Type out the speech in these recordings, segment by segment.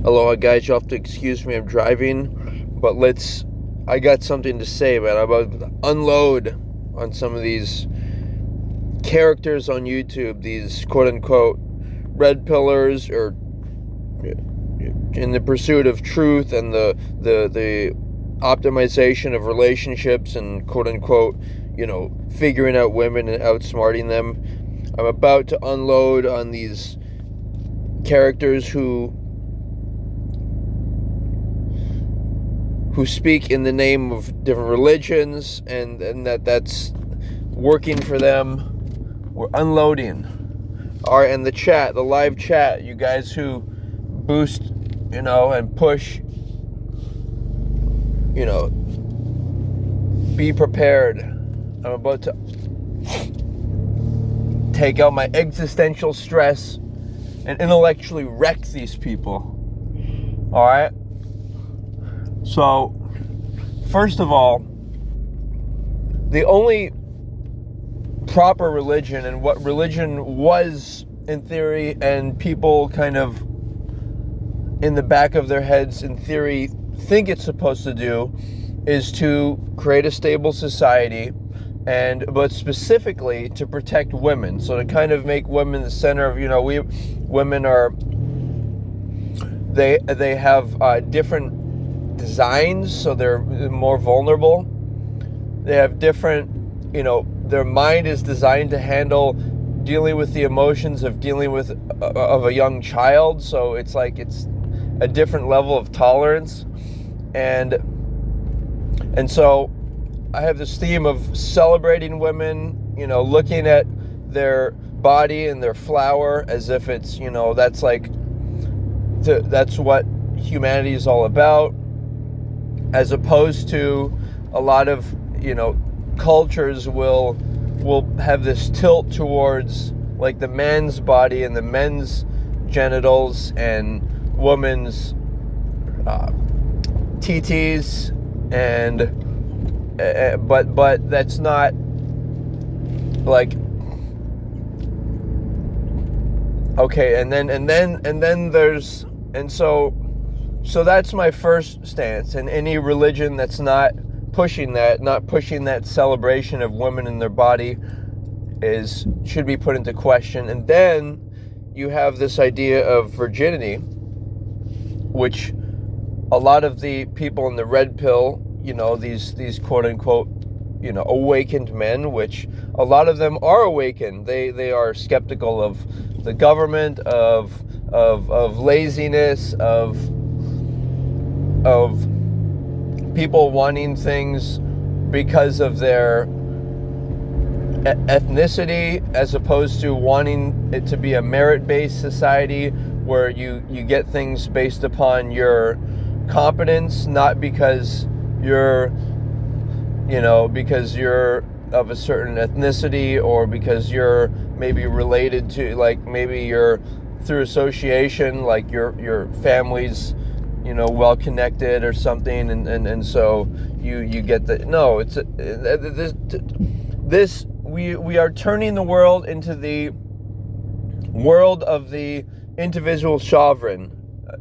Aloha guys, you'll have to excuse me, I'm driving, but I got something to say, man. I'm about to unload on some of these characters on YouTube, these quote-unquote red pillars, or in the pursuit of truth and the optimization of relationships and quote-unquote, figuring out women and outsmarting them. I'm about to unload on these characters who speak in the name of different religions and that's working for them. We're unloading. All right, and the live chat, you guys who boost, and push, be prepared. I'm about to take out my existential stress and intellectually wreck these people. All right? So, first of all, the only proper religion and what religion was in theory, and people kind of in the back of their heads in theory think it's supposed to do, is to create a stable society, but specifically to protect women. So to kind of make women the center of, women are, they have different designs, so they're more vulnerable. They have different, their mind is designed to handle dealing with the emotions of a young child. So it's like it's a different level of tolerance, and so I have this theme of celebrating women, looking at their body and their flower as if it's, that's what humanity is all about, as opposed to a lot of, cultures will have this tilt towards like the man's body and the men's genitals and woman's TTs, and but that's not like okay. And then there's, and so that's my first stance. And any religion that's not pushing that celebration of women and their body should be put into question. And then you have this idea of virginity, which a lot of the people in the red pill, these quote unquote, awakened men, which a lot of them are awakened. They are skeptical of the government, of laziness, of people wanting things because of their ethnicity, as opposed to wanting it to be a merit-based society where you get things based upon your competence, not because you're of a certain ethnicity, or because you're maybe related to, like, maybe you're through association, like your family's well connected or something, and so you get the no. It's this we are turning the world into the world of the individual sovereign,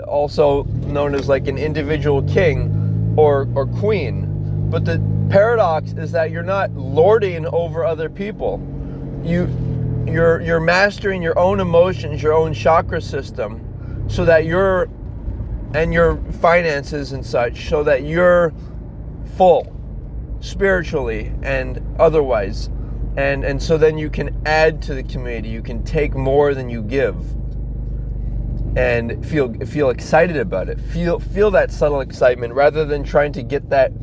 also known as like an individual king or queen. But the paradox is that you're not lording over other people. You're mastering your own emotions, your own chakra system, so that and your finances and such, so that you're full spiritually and otherwise, and so then you can add to the community. You can take more than you give, and feel excited about it. Feel that subtle excitement, rather than trying to get that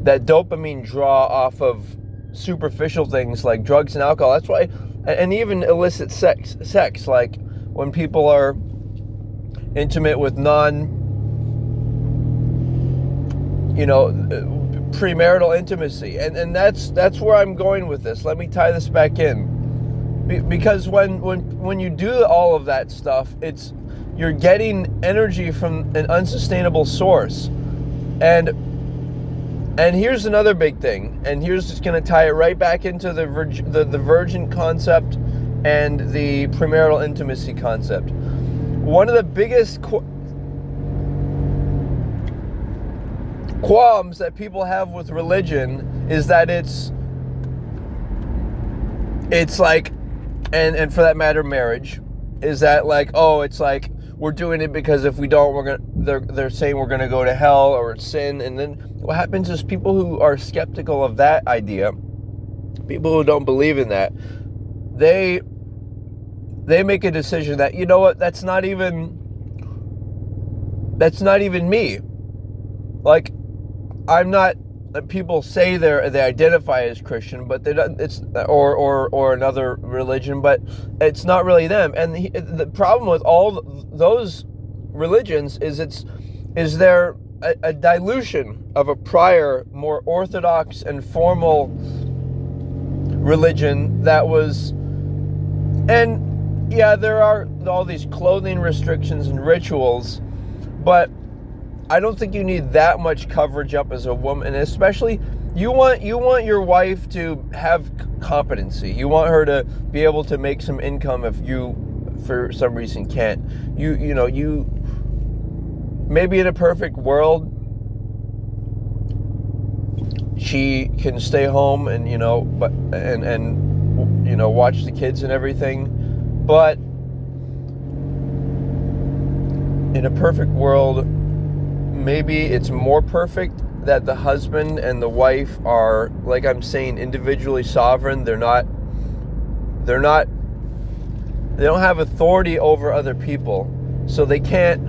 dopamine draw off of superficial things like drugs and alcohol. That's why, and even illicit sex, like when people are intimate with premarital intimacy, and that's where I'm going with this. Let me tie this back in, because when you do all of that stuff, you're getting energy from an unsustainable source, and here's another big thing, and here's just going to tie it right back into the virgin concept and the premarital intimacy concept. one of the biggest qualms that people have with religion is that it's like, and for that matter, marriage, is that like, oh, it's like we're doing it because if we don't, they're saying we're gonna go to hell or it's sin. And then what happens is people who are skeptical of that idea, people who don't believe in that, they make a decision that, you know what, that's not even me. Like, I'm not. People say they identify as Christian, but they don't, it's or another religion, but it's not really them. And the problem with all those religions is there a dilution of a prior, more orthodox and formal religion that was. And yeah, there are all these clothing restrictions and rituals, but I don't think you need that much coverage up as a woman, and especially you want your wife to have competency. You want her to be able to make some income if you, for some reason, can't. You maybe in a perfect world, she can stay home and watch the kids and everything, but in a perfect world, maybe it's more perfect that the husband and the wife are, like I'm saying, individually sovereign. They don't have authority over other people. So they can't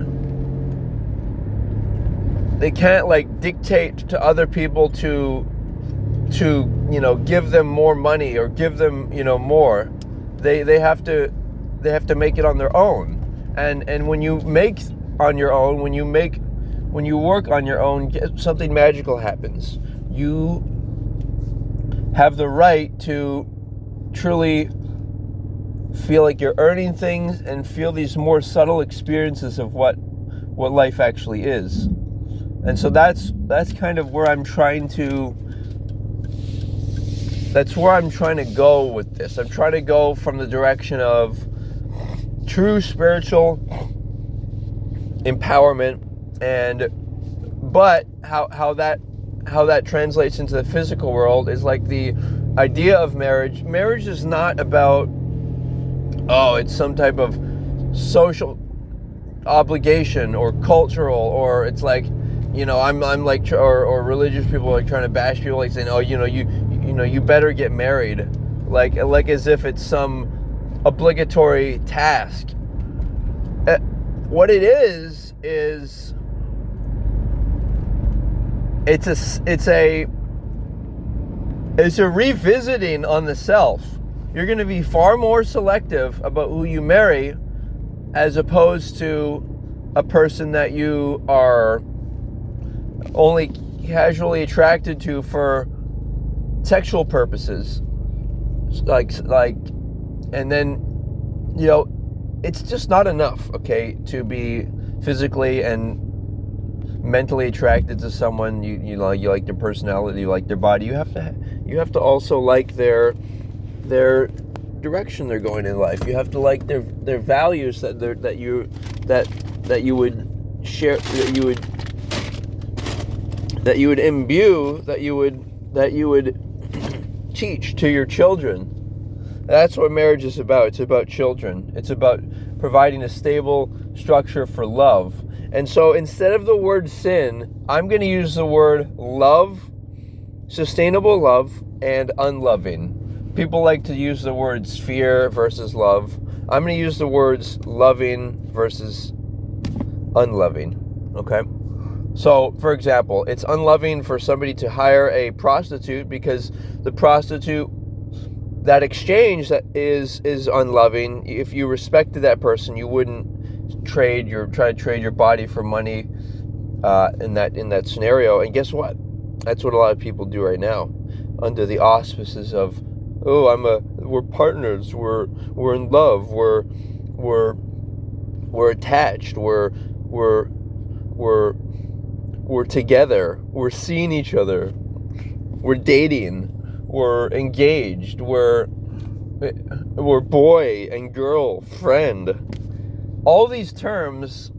like dictate to other people to give them more money or give them, more. They have to make it on their own. And when you make on your own, when you work on your own, something magical happens. You have the right to truly feel like you're earning things and feel these more subtle experiences of what life actually is. And so that's kind of where I'm trying to go with this. I'm trying to go from the direction of true spiritual empowerment, but how that translates into the physical world is like the idea of marriage. Marriage is not about, it's some type of social obligation or cultural, or it's like, I'm like, or religious people are trying to bash people, like saying, you better get married, like as if it's some obligatory task. What it is it's a revisiting on the self. You're going to be far more selective about who you marry as opposed to a person that you are only casually attracted to for sexual purposes. Like, and then, it's just not enough, okay, to be physically and mentally attracted to someone. You like their personality, you like their body. You have to also like their direction they're going in life. You have to like their values that you would share, that you would imbue, that you would teach to your children. That's what marriage is about. It's about children. It's about providing a stable structure for love. And so instead of the word sin, I'm going to use the word love, sustainable love, and unloving. People like to use the words fear versus love. I'm going to use the words loving versus unloving. Okay? So, for example, it's unloving for somebody to hire a prostitute because the prostitute, that exchange that is unloving. If you respected that person, you wouldn't try to trade your body for money in that scenario. And guess what? That's what a lot of people do right now, under the auspices of, we're partners, we're in love, we're attached, we're together, we're seeing each other, we're dating, we're engaged, we're boy and girl friend. all these terms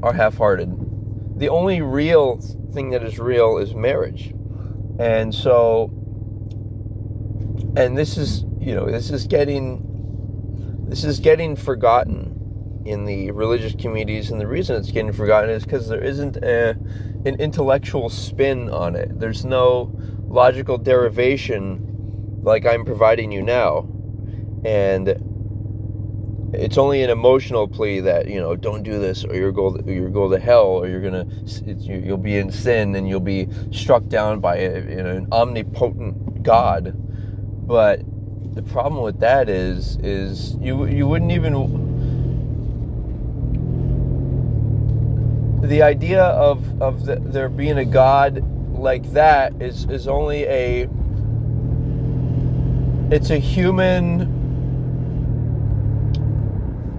are half-hearted. The only real thing that is real is marriage. And so, and this is getting forgotten in the religious communities, and the reason it's getting forgotten is because there isn't an intellectual spin on it. There's no logical derivation like I'm providing you now, and it's only an emotional plea that, don't do this, or you'll go to hell, or you'll be in sin, and you'll be struck down by an omnipotent God. But the problem with that is you wouldn't even. The idea of there being a God like that is only it's a human,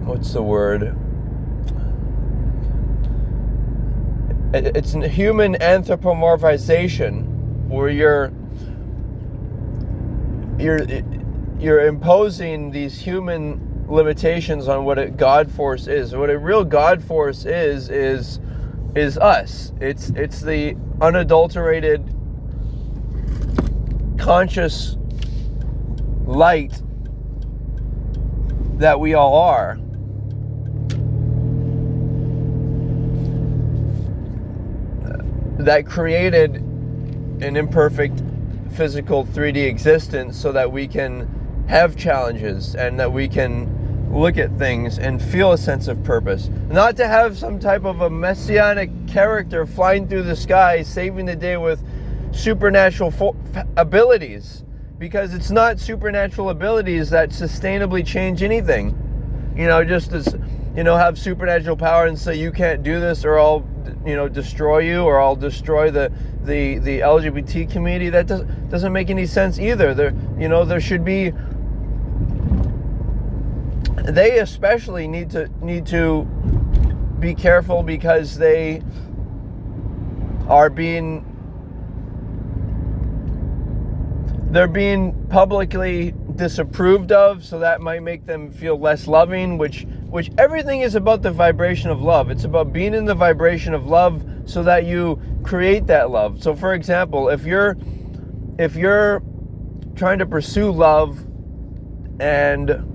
what's the word? It's a human anthropomorphization, where you're imposing these human limitations on what a God force is. What a real God force is us. It's the unadulterated conscious light that we all are. That created an imperfect physical 3D existence so that we can have challenges and that we can look at things and feel a sense of purpose. Not to have some type of a messianic character flying through the sky, saving the day with supernatural abilities. Because it's not supernatural abilities that sustainably change anything. Just as, have supernatural power and say you can't do this or I'll, destroy you, or I'll destroy the LGBT community. That doesn't make any sense either. There should be. They especially need to be careful because they are being publicly disapproved of, so that might make them feel less loving, which everything is about the vibration of love. It's about being in the vibration of love so that you create that love. So for example, if you're trying to pursue love and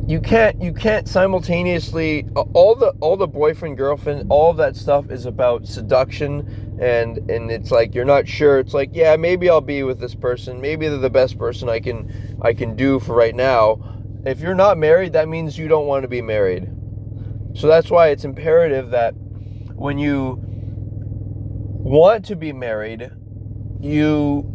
you can't simultaneously, all the boyfriend, girlfriend, all of that stuff is about seduction, and it's like you're not sure. It's like, yeah, maybe I'll be with this person, maybe they're the best person I can do for right now. If you're not married, that means you don't want to be married. So that's why it's imperative that when you want to be married, you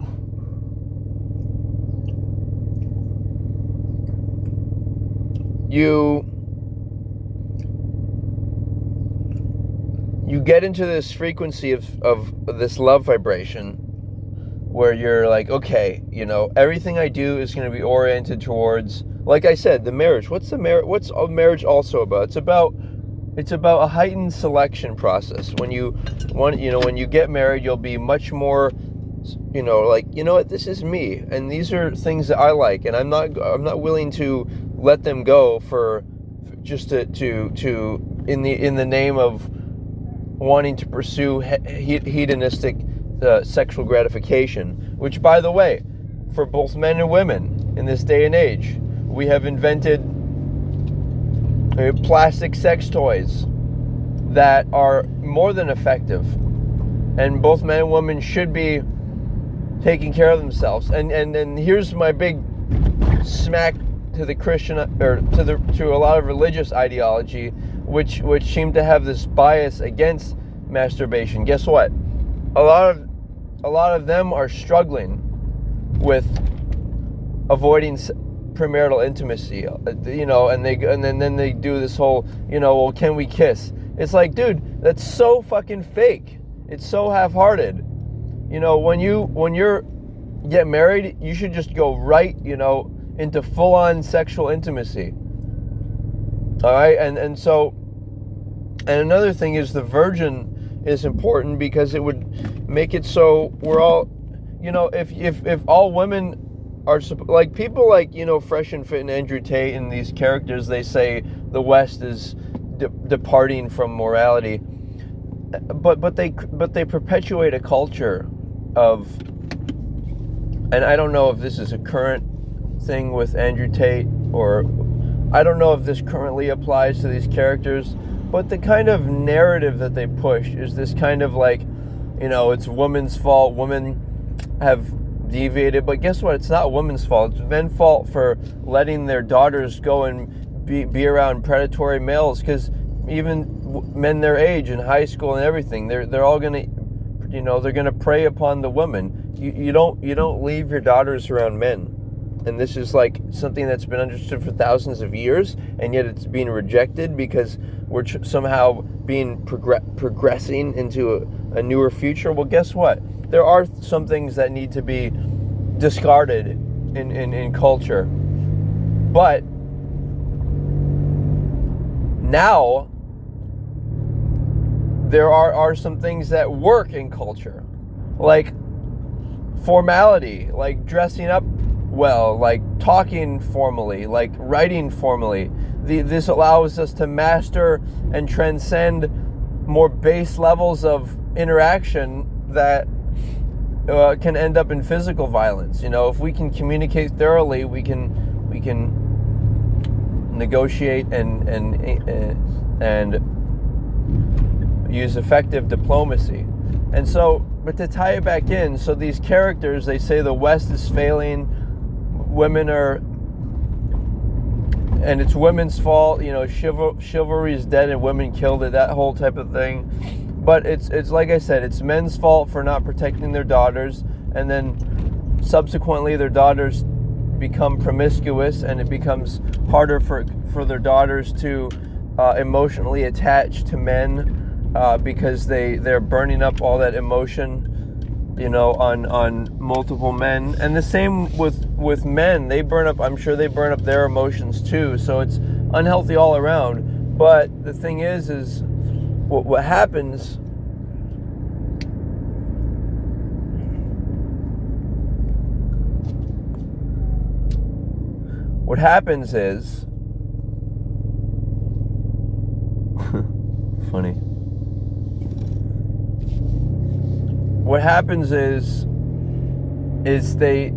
get into this frequency of this love vibration where you're like, okay, everything I do is going to be oriented towards, like I said, the marriage. What's marriage also about? It's about a heightened selection process. When you get married, you'll be much more, what, this is me, and these are things that I like, and I'm not willing to let them go for just to in the name of wanting to pursue hedonistic sexual gratification, which, by the way, for both men and women in this day and age, we have invented plastic sex toys that are more than effective, and both men and women should be taking care of themselves. And here's my big smack to the Christian, or to a lot of religious ideology, which seem to have this bias against masturbation. Guess what? A lot of them are struggling with avoiding premarital intimacy, and then they do this whole, well, can we kiss? It's like, dude, that's so fucking fake. It's so half-hearted. When you're get married, you should just go right, into full-on sexual intimacy. All right, and another thing is the virgin is important because it would make it so we're all, if all women are like people like Fresh and Fit and Andrew Tate and these characters, they say the West is departing from morality, but they perpetuate a culture of, and I don't know if this is a current thing with Andrew Tate, or I don't know if this currently applies to these characters, but the kind of narrative that they push is this kind of like, it's women's fault, women have deviated, but guess what? It's not women's fault. It's men's fault for letting their daughters go and be around predatory males, because even men their age in high school and everything, they're all gonna, they're gonna prey upon the women. You don't leave your daughters around men. And this is like something that's been understood for thousands of years, and yet it's being rejected because we're somehow being progressing into a newer future. Well, guess what? There are some things that need to be discarded in culture. But now there are some things that work in culture, like formality, like dressing up well, like talking formally, like writing formally. This allows us to master and transcend more base levels of interaction that can end up in physical violence. If we can communicate thoroughly, we can negotiate and use effective diplomacy. And so, but to tie it back in, so these characters, they say the West is failing, women are, and it's women's fault, chivalry is dead and women killed it, that whole type of thing. But it's like I said, it's men's fault for not protecting their daughters, and then subsequently their daughters become promiscuous, and it becomes harder for their daughters to emotionally attach to men because they're burning up all that emotion, on multiple men. And the same with men. I'm sure they burn up their emotions too. So it's unhealthy all around. But the thing is what happens is funny. What happens is they,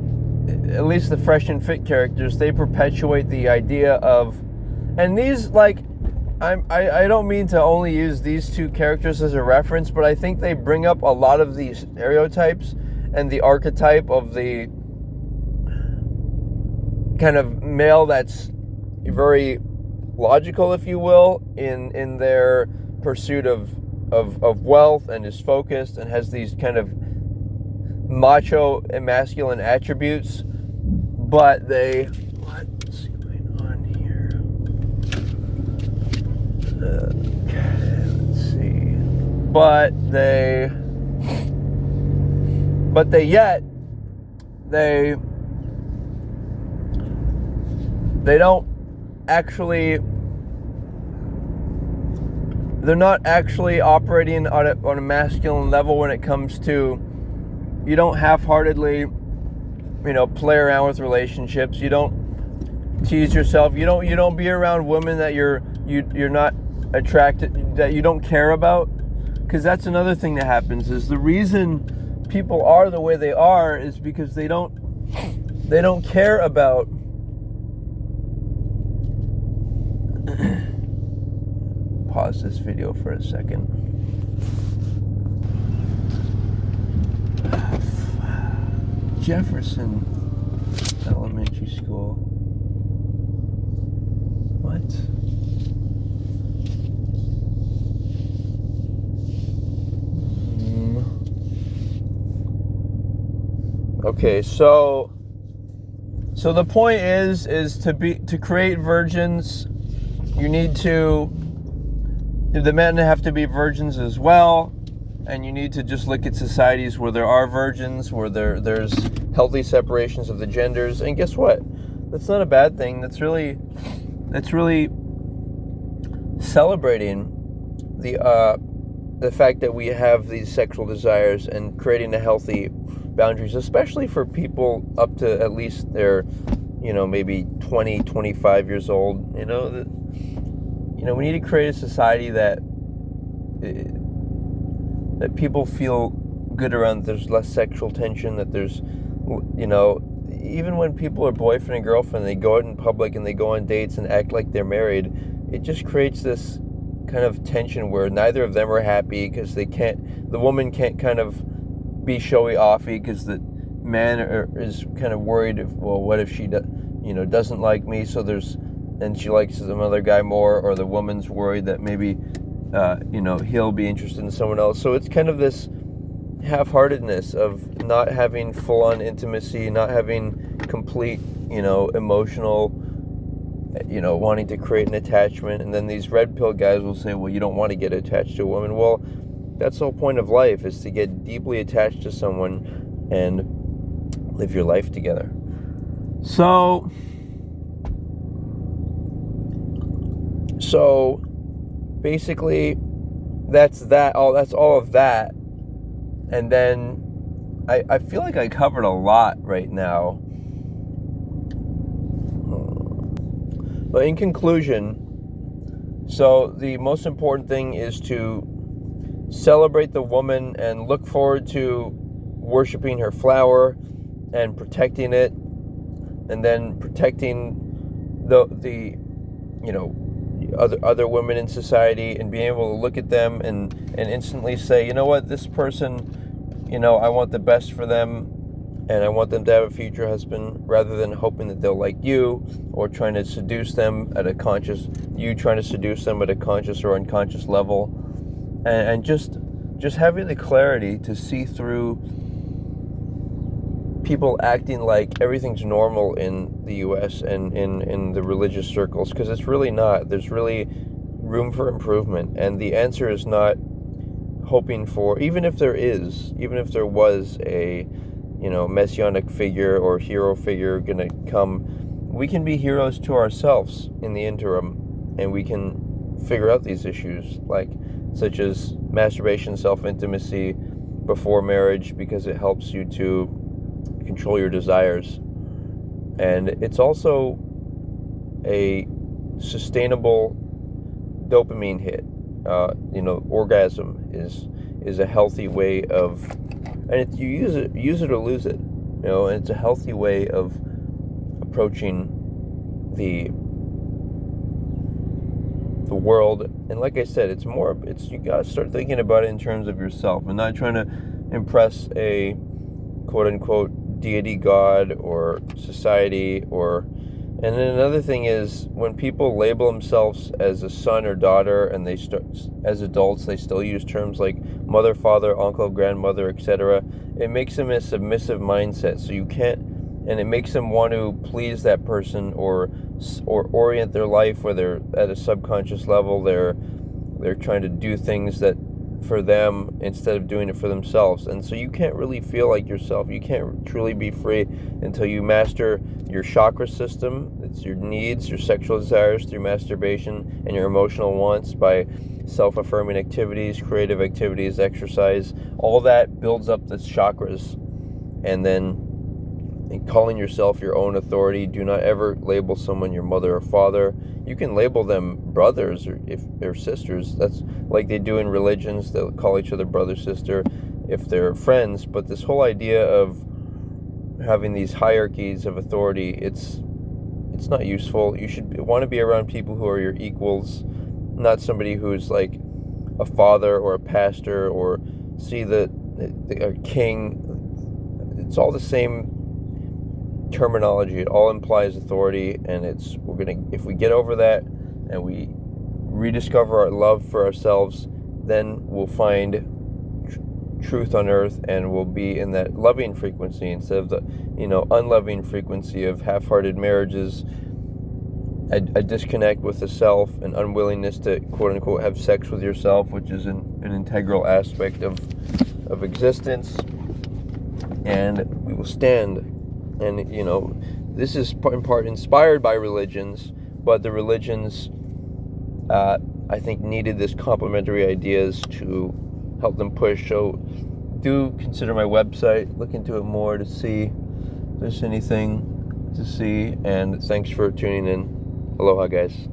at least the Fresh and Fit characters, they perpetuate the idea of, and these, like, I don't mean to only use these two characters as a reference, but I think they bring up a lot of these stereotypes and the archetype of the kind of male that's very logical, if you will, in their pursuit of wealth, and is focused and has these kind of macho and masculine attributes, but what's going on here? Okay, let's see. But they don't actually, they're not actually operating on a masculine level when it comes to, you don't half-heartedly, play around with relationships. You don't tease yourself. You don't be around women that you're not attracted, that you don't care about. Because that's another thing that happens, is the reason people are the way they are is because they don't care about pause this video for a second. Jefferson Elementary School. What? Okay, so the point is to create virgins, you need to, the men have to be virgins as well, and you need to just look at societies where there are virgins, where there's healthy separations of the genders. And guess what? That's not a bad thing. That's really celebrating the fact that we have these sexual desires and creating a healthy boundaries, especially for people up to at least they're, maybe 20, 25 years old. We need to create a society that people feel good around. There's less sexual tension, that there's, even when people are boyfriend and girlfriend, they go out in public and they go on dates and act like they're married, it just creates this kind of tension where neither of them are happy, because the woman can't kind of be showy offy, because the man is kind of worried what if she doesn't like me, and she likes some other guy more, or the woman's worried that maybe he'll be interested in someone else. So it's kind of this half-heartedness of not having full-on intimacy, not having complete emotional, wanting to create an attachment. And then these red pill guys will say, well, you don't want to get attached to a woman. Well, that's the whole point of life, is to get deeply attached to someone and live your life together. So basically that's all of that. And then I feel like I covered a lot right now. But in conclusion, so the most important thing is to celebrate the woman and look forward to worshiping her flower and protecting it, and then protecting the other women in society, and being able to look at them and instantly say, you know what, this person, I want the best for them, and I want them to have a future husband, rather than hoping that they'll like you, or trying to seduce them trying to seduce them at a conscious or unconscious level. And just having the clarity to see through people acting like everything's normal in the U.S. and in the religious circles, because it's really not. There's really room for improvement, and the answer is not hoping for, even if there was a messianic figure or hero figure gonna come, we can be heroes to ourselves in the interim, and we can figure out these issues, such as masturbation, self-intimacy before marriage, because it helps you to control your desires. And it's also a sustainable dopamine hit. Orgasm is a healthy way of, and you use it or lose it. And it's a healthy way of approaching the world. And like I said, you gotta start thinking about it in terms of yourself, and not trying to impress a quote unquote deity, god, or society. And then another thing is, when people label themselves as a son or daughter, and as adults they still use terms like mother, father, uncle, grandmother, etc., it makes them a submissive mindset. So you can't, and it makes them want to please that person, or orient their life, where they're at a subconscious level, they're trying to do things that for them instead of doing it for themselves. And so you can't really feel like yourself. You can't truly be free until you master your chakra system. It's your needs, your sexual desires through masturbation, and your emotional wants by self-affirming activities, creative activities, exercise. All that builds up the chakras. And then calling yourself your own authority. Do not ever label someone your mother or father. You can label them brothers, or if they're sisters. That's like they do in religions. They'll call each other brother, sister if they're friends. But this whole idea of having these hierarchies of authority, it's not useful. You should want to be around people who are your equals, not somebody who's like a father or a pastor, or see a king. It's all the same terminology. It all implies authority, and if we get over that and we rediscover our love for ourselves, then we'll find truth on earth, and we'll be in that loving frequency instead of the unloving frequency of half-hearted marriages, a disconnect with the self, an unwillingness to quote unquote have sex with yourself, which is an integral aspect of existence. And we will stand. And, this is in part inspired by religions, but the religions, I think, needed this complementary ideas to help them push. So do consider my website. Look into it more to see if there's anything to see. And thanks for tuning in. Aloha, guys.